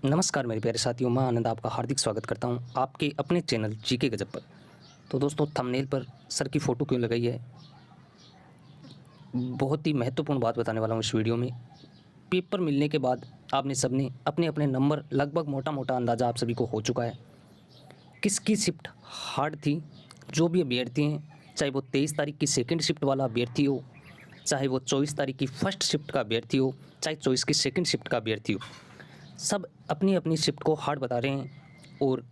नमस्कार मेरे प्यारे साथियों, मैं आनंद आपका हार्दिक स्वागत करता हूं आपके अपने चैनल जीके गजब पर। तो दोस्तों, थंबनेल पर सर की फ़ोटो क्यों लगाई है? बहुत ही महत्वपूर्ण बात बताने वाला हूं इस वीडियो में। पेपर मिलने के बाद आपने सबने अपने अपने नंबर लगभग मोटा-मोटा अंदाज़ा आप सभी को हो चुका है। किसकी शिफ्ट हार्ड थी? जो भी अभ्यर्थी हैं, चाहे वो 23 तारीख की सेकंड शिफ्ट वाला अभ्यर्थी हो, चाहे वो 24 तारीख की फर्स्ट शिफ्ट का अभ्यर्थी हो, चाहे 24 की सेकंड शिफ्ट का अभ्यर्थी हो, सब अपनी-अपनी शिफ्ट को हार्ड बता रहे हैं और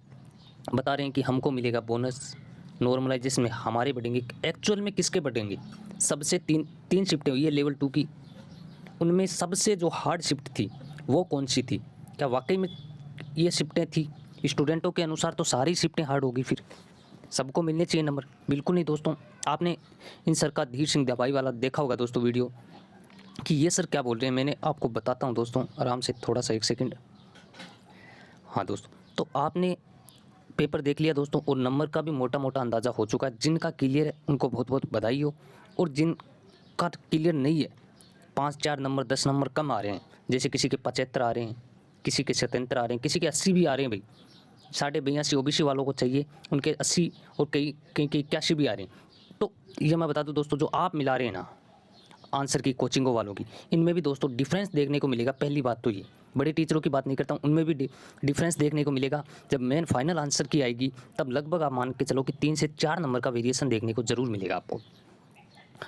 बता रहे हैं कि हमको मिलेगा बोनस, नॉर्मलाइजेशन में हमारे बढ़ेंगे। एक्चुअल में किसके बढ़ेंगे? सबसे तीन शिफ्टें हुई है लेवल 2 की, उनमें सबसे जो हार्ड शिफ्ट थी वो कौन-सी थी? क्या वाक़ई में ये शिफ्टें थी? स्टूडेंटों के अनुसार तो सारी शिफ्टें हार्ड होगी फिर, सबको मिलने चाहिए नंबर। बिल्कुल नहीं दोस्तों, आपने इन सर का धीर सिंह दवाई वाला देखा होगा दोस्तों वीडियो, कि ये सर क्या बोल रहे हैं। मैंने आपको बताता हूँ दोस्तों, आराम से थोड़ा-सा 1 सेकंड। हाँ दोस्तों, तो आपने पेपर देख लिया दोस्तों और नंबर का भी मोटा-मोटा अंदाज़ा हो चुका है। जिनका क्लियर है उनको बहुत-बहुत बधाई हो, और जिनका क्लियर नहीं है, 5-4 नंबर 10 नंबर कम आ रहे हैं, जैसे किसी के 75 आ रहे हैं, किसी के 77 आ रहे हैं, किसी के 80 भी आ रहे हैं भाई। 82.5 ओबीसी वालों को चाहिए, उनके 80 और कई के 81 भी आ रहे हैं। तो ये मैं बता दूँ दोस्तों, जो आप मिला रहे हैं ना आंसर की कोचिंगों वालों की, इनमें भी दोस्तों डिफरेंस देखने को मिलेगा। पहली बात तो ये, बड़े टीचरों की बात नहीं करता हूँ, उनमें भी डिफरेंस देखने को मिलेगा। जब मेन फाइनल आंसर की आएगी तब लगभग आप मान के चलो कि 3 से 4 नंबर का वेरिएशन देखने को ज़रूर मिलेगा आपको।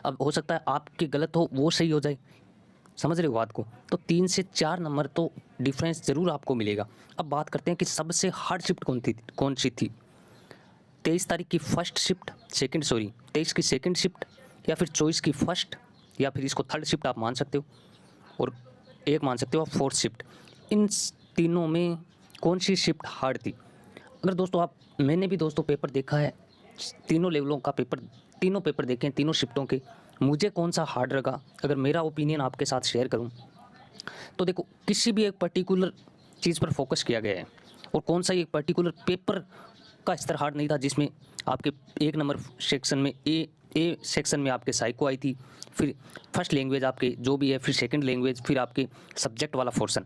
अब हो सकता है आपके गलत हो, वो सही हो जाए, समझ रहे हो बात को? तो 3 से 4 नंबर तो डिफरेंस ज़रूर आपको मिलेगा। अब बात करते हैं कि सबसे हार्ड शिफ्ट कौन-सी थी? 23 तारीख की फर्स्ट शिफ्ट, 23 की सेकंड शिफ्ट, या फिर 24 की फर्स्ट, या फिर इसको थर्ड शिफ्ट आप मान सकते हो, और एक मान सकते हो आप फोर्थ शिफ्ट। इन तीनों में कौन सी शिफ्ट हार्ड थी? अगर दोस्तों मैंने भी दोस्तों पेपर देखा है, तीनों लेवलों का पेपर, तीनों पेपर देखे हैं तीनों शिफ्टों के। मुझे कौन सा हार्ड लगा, अगर मेरा ओपिनियन आपके साथ शेयर करूं, तो देखो, किसी भी एक पर्टिकुलर चीज़ पर फोकस किया गया है, और कौन सा एक पर्टिकुलर पेपर का स्तर हार्ड नहीं था, जिसमें आपके एक नंबर सेक्शन में ए सेक्शन में आपके साइको आई थी, फिर फर्स्ट लैंग्वेज आपके जो भी है, फिर सेकंड लैंग्वेज, फिर आपके सब्जेक्ट वाला पोर्शन।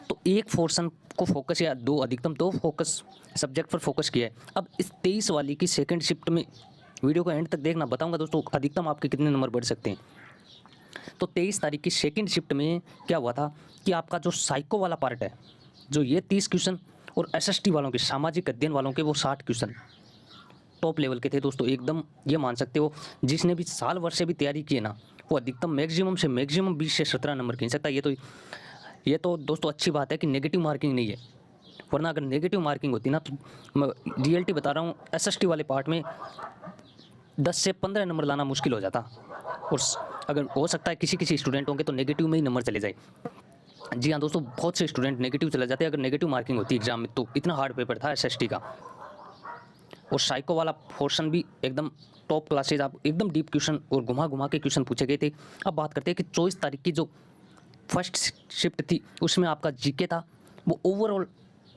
तो एक पोर्शन को फोकस, या दो, अधिकतम 2 फोकस सब्जेक्ट पर फोकस किया है। अब इस 23 वाली की सेकंड शिफ्ट में, वीडियो को एंड तक देखना, बताऊंगा दोस्तों अधिकतम आपके कितने नंबर बढ़ सकते हैं। तो 23 तारीख की सेकंड शिफ्ट में क्या हुआ था कि आपका जो साइको वाला पार्ट है, जो ये 30 क्वेश्चन, और एसएसटी वालों के, सामाजिक अध्ययन वालों के, वो 60 क्वेश्चन टॉप लेवल के थे दोस्तों। एकदम ये मान सकते हो, जिसने भी साल भर से भी तैयारी की है ना, वो अधिकतम मैक्सिमम से मैक्सिमम 20 से 17 नंबर खींच सकता है। ये तो दोस्तों अच्छी बात है कि नेगेटिव मार्किंग नहीं है, वरना अगर नेगेटिव मार्किंग होती ना, तो मैं रियलिटी बता रहा हूँ, एसएसटी वाले पार्ट में 10 से 15 नंबर लाना मुश्किल हो जाता, और अगर हो सकता है किसी स्टूडेंटों के तो नेगेटिव में ही नंबर चले जाए। जी हाँ दोस्तों, बहुत से स्टूडेंट नेगेटिव चले जाते हैं अगर नेगेटिव मार्किंग होती एग्जाम में। तो इतना हार्ड पेपर था एसएसटी का, और साइको वाला पोर्शन भी एकदम टॉप क्लासेज, आप एकदम डीप क्वेश्चन और घुमा घुमा के क्वेश्चन पूछे गए थे। अब बात करते हैं कि 24 तारीख की जो फर्स्ट शिफ्ट थी, उसमें आपका जीके था, वो ओवरऑल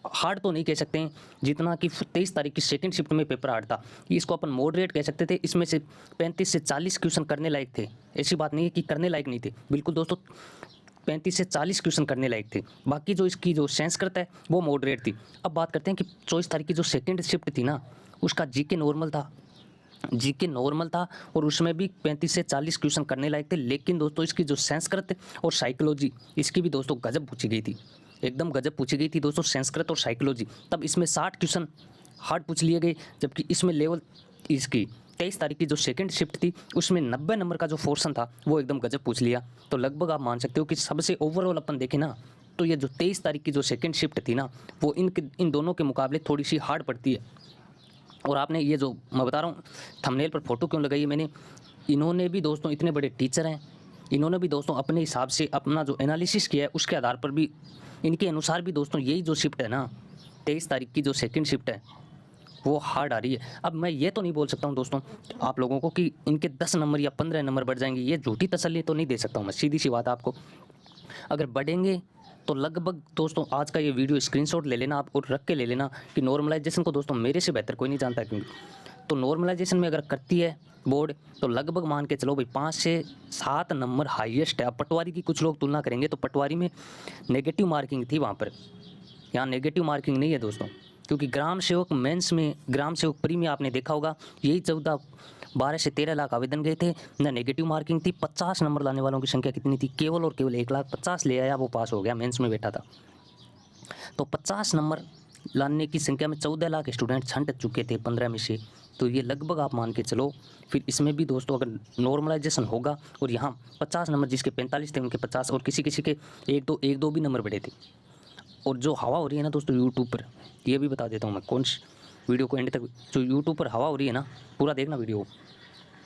हार्ड तो नहीं कह सकते हैं जितना कि 23 तारीख की सेकंड शिफ्ट में पेपर हार्ड था। इसको अपन मॉडरेट कह सकते थे। इसमें से 35 से 40 क्वेश्चन करने लायक थे, ऐसी बात नहीं है कि करने लायक नहीं थे, बिल्कुल दोस्तों 35 से 40 क्वेश्चन करने लायक थे। बाकी जो इसकी जो संस्कृत है वो मॉडरेट थी। अब बात करते हैं कि 24 तारीख की जो सेकंड शिफ्ट थी ना, उसका जीके नॉर्मल था, और उसमें भी 35 से 40 क्वेश्चन करने लायक थे। लेकिन दोस्तों इसकी जो संस्कृत और साइकोलॉजी, इसकी भी दोस्तों गजब पूछी गई थी, एकदम गजब पूछी गई थी दोस्तों, संस्कृत और साइकोलॉजी। तब इसमें 60 क्वेश्चन हार्ड पूछ लिए गए, जबकि इसमें लेवल इसकी 23 तारीख की जो सेकंड शिफ्ट थी, उसमें 90 नंबर का जो पोर्शन था वो एकदम गजब पूछ लिया। तो लगभग आप मान सकते हो कि सबसे ओवरऑल अपन देखें ना, तो ये जो 23 तारीख की जो सेकंड शिफ्ट थी ना, वो इन दोनों के मुकाबले थोड़ी सी हार्ड पड़ती है। और आपने ये जो मैं बता रहा हूँ, थंबनेल पर फोटो क्यों लगाई है मैंने, इन्होंने भी दोस्तों, इतने बड़े टीचर हैं, इन्होंने भी दोस्तों अपने हिसाब से अपना जो एनालिसिस किया है, उसके आधार पर भी, इनके अनुसार भी दोस्तों, यही जो शिफ्ट है ना, 23 तारीख की जो सेकंड शिफ्ट है, वो हार्ड आ रही है। अब मैं ये तो नहीं बोल सकता हूँ दोस्तों आप लोगों को कि इनके 10 नंबर या 15 नंबर बढ़ जाएंगे, ये झूठी तसल्ली तो नहीं दे सकता हूँ मैं, सीधी सी बात आपको। अगर बढ़ेंगे तो लगभग दोस्तों, आज का ये वीडियो स्क्रीनशॉट ले लेना आप, और रख के ले लेना कि नॉर्मलाइजेशन को दोस्तों मेरे से बेहतर कोई नहीं जानता, क्योंकि तो नॉर्मलाइजेशन में अगर करती है बोर्ड, तो लगभग मान के चलो भाई 5 से 7 नंबर हाईएस्ट है। अब पटवारी की कुछ लोग तुलना करेंगे, तो पटवारी में नेगेटिव मार्किंग थी वहाँ पर, यहाँ नेगेटिव मार्किंग नहीं है दोस्तों, क्योंकि ग्राम सेवक मेंस में, ग्राम सेवक प्री में आपने देखा होगा यही 12 से 13 लाख आवेदन गए थे ना, नेगेटिव मार्किंग थी। 50 नंबर लाने वालों की संख्या कितनी थी? केवल और केवल 1,50,000 ले आया, वो पास हो गया, मेंस में बैठा था। तो 50 नंबर लाने की संख्या में 14 लाख स्टूडेंट छंट चुके थे 15 में से। तो ये लगभग आप मान के चलो। फिर इसमें भी दोस्तों अगर नॉर्मलाइजेशन होगा और यहाँ 50 नंबर जिसके 45 थे उनके 50 और किसी किसी के एक दो भी नंबर बढ़े थे। और जो हवा हो रही है ना दोस्तों यूट्यूब पर, ये भी बता देता हूँ मैं कौन सी वीडियो को एंड तक, जो यूट्यूब पर हवा हो रही है ना, पूरा देखना वीडियो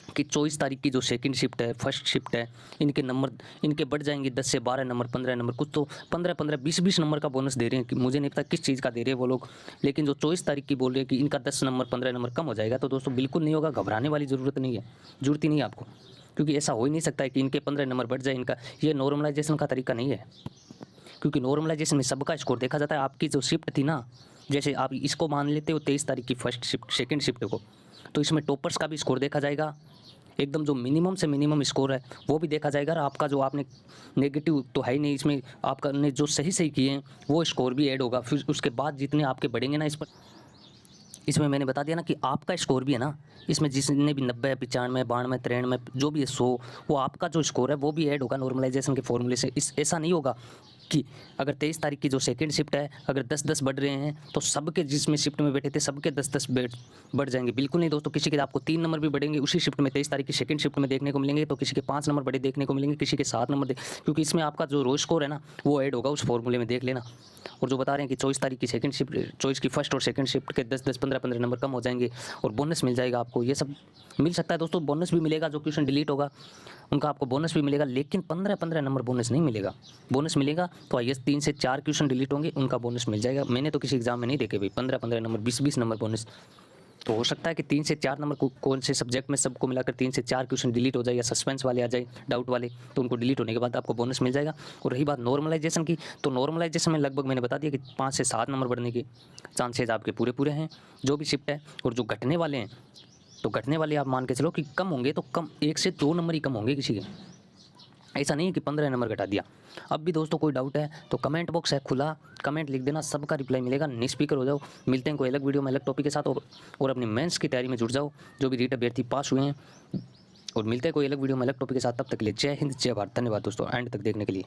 कि 24 तारीख की जो सेकंड शिफ्ट है, फर्स्ट शिफ्ट है, इनके नंबर इनके बढ़ जाएंगे 10 से 12 नंबर, 15 नंबर, कुछ तो 15 20 नंबर का बोनस दे रहे हैं कि मुझे नहीं पता किस चीज़ का दे रहे हैं वो लोग। लेकिन जो 24 तारीख की बोल रहे हैं कि इनका 10 नंबर 15 नंबर कम हो जाएगा, तो दोस्तों बिल्कुल नहीं होगा, घबराने वाली ज़रूरत नहीं है, ज़रूरत ही नहीं है आपको, क्योंकि ऐसा हो ही नहीं सकता है कि इनके 15 नंबर बढ़ जाए इनका। ये नॉर्मलाइजेशन का तरीका नहीं है, क्योंकि नॉर्मलाइजेशन में सबका स्कोर देखा जाता है। आपकी जो शिफ्ट थी ना, जैसे आप इसको मान लेते हो 23 तारीख की फर्स्ट शिफ्ट, सेकेंड शिफ्ट को, तो इसमें टॉपर्स का भी स्कोर देखा जाएगा, एकदम जो मिनिमम से मिनिमम स्कोर है वो भी देखा जाएगा, और आपका जो आपने नेगेटिव तो है ही नहीं इसमें, आपका ने जो सही किए हैं वो स्कोर भी ऐड होगा। फिर उसके बाद जितने आपके बढ़ेंगे ना, इसमें मैंने बता दिया ना कि आपका स्कोर भी है ना, इसमें जिसने भी 90, 95, 92, 93 जो भी है 100, वो आपका जो स्कोर है वो भी ऐड होगा नॉर्मलाइजेशन के फॉर्मूले से। ऐसा नहीं होगा कि अगर 23 तारीख की जो सेकंड शिफ्ट है अगर 10-10 बढ़ रहे हैं तो सबके जिसमें शिफ्ट में बैठे थे सबके 10-10 बढ़ जाएंगे, बिल्कुल नहीं दोस्तों। किसी के आपको 3 नंबर भी बढ़ेंगे उसी शिफ्ट में, 23 तारीख की सेकंड शिफ्ट में देखने को मिलेंगे, तो किसी के 5 नंबर बड़े देखने को मिलेंगे, किसी के 7 नंबर क्योंकि इसमें आपका जो रो स्कोर है ना वो ऐड होगा उस फॉर्मूले में, देख लेना। और जो बता रहे हैं कि 24 तारीख की सेकंड शिफ्ट, 24 की फर्स्ट और सेकंड शिफ्ट के 10-10, 15-15 नंबर कम हो जाएंगे और बोनस मिल जाएगा आपको, ये सब मिल सकता है दोस्तों। बोनस भी मिलेगा, जो क्वेश्चन डिलीट होगा उनका आपको बोनस भी मिलेगा, लेकिन 15-15 नंबर बोनस नहीं मिलेगा। बोनस मिलेगा तो आइए 3 से 4 क्वेश्चन डिलीट होंगे, उनका बोनस मिल जाएगा। मैंने तो किसी एग्जाम में नहीं देखे भाई 15-15 नंबर, 20-20 नंबर बोनस। तो हो सकता है कि 3 से 4 नंबर कौन से सब्जेक्ट में सबको मिलाकर 3 से 4 क्वेश्चन डिलीट हो जाए, या सस्पेंस वाले आ जाए, डाउट वाले, तो उनको डिलीट होने के बाद आपको बोनस मिल जाएगा। और रही बात नॉर्मलाइजेशन की, तो नॉर्मलाइजेशन में लगभग मैंने बता दिया कि 5 से 7 नंबर बढ़ने के चांसेज आपके पूरे हैं जो भी शिफ्ट है। और जो घटने वाले हैं, तो घटने वाले आप मान के चलो कि कम होंगे तो कम 1 से 2 नंबर ही कम होंगे किसी के, ऐसा नहीं है कि 15 नंबर घटा दिया। अब भी दोस्तों कोई डाउट है तो कमेंट बॉक्स है खुला, कमेंट लिख देना, सबका रिप्लाई मिलेगा। निस्पीकर हो जाओ, मिलते हैं कोई अलग वीडियो में अलग टॉपिक के साथ, और अपनी मेंस की तैयारी में जुट जाओ जो भी रीट अभ्यर्थी पास हुए हैं, और मिलते हैं कोई अलग वीडियो में अलग टॉपिक के साथ। तब तक के लिए जय हिंद, जय भारत, धन्यवाद दोस्तों एंड तक देखने के लिए।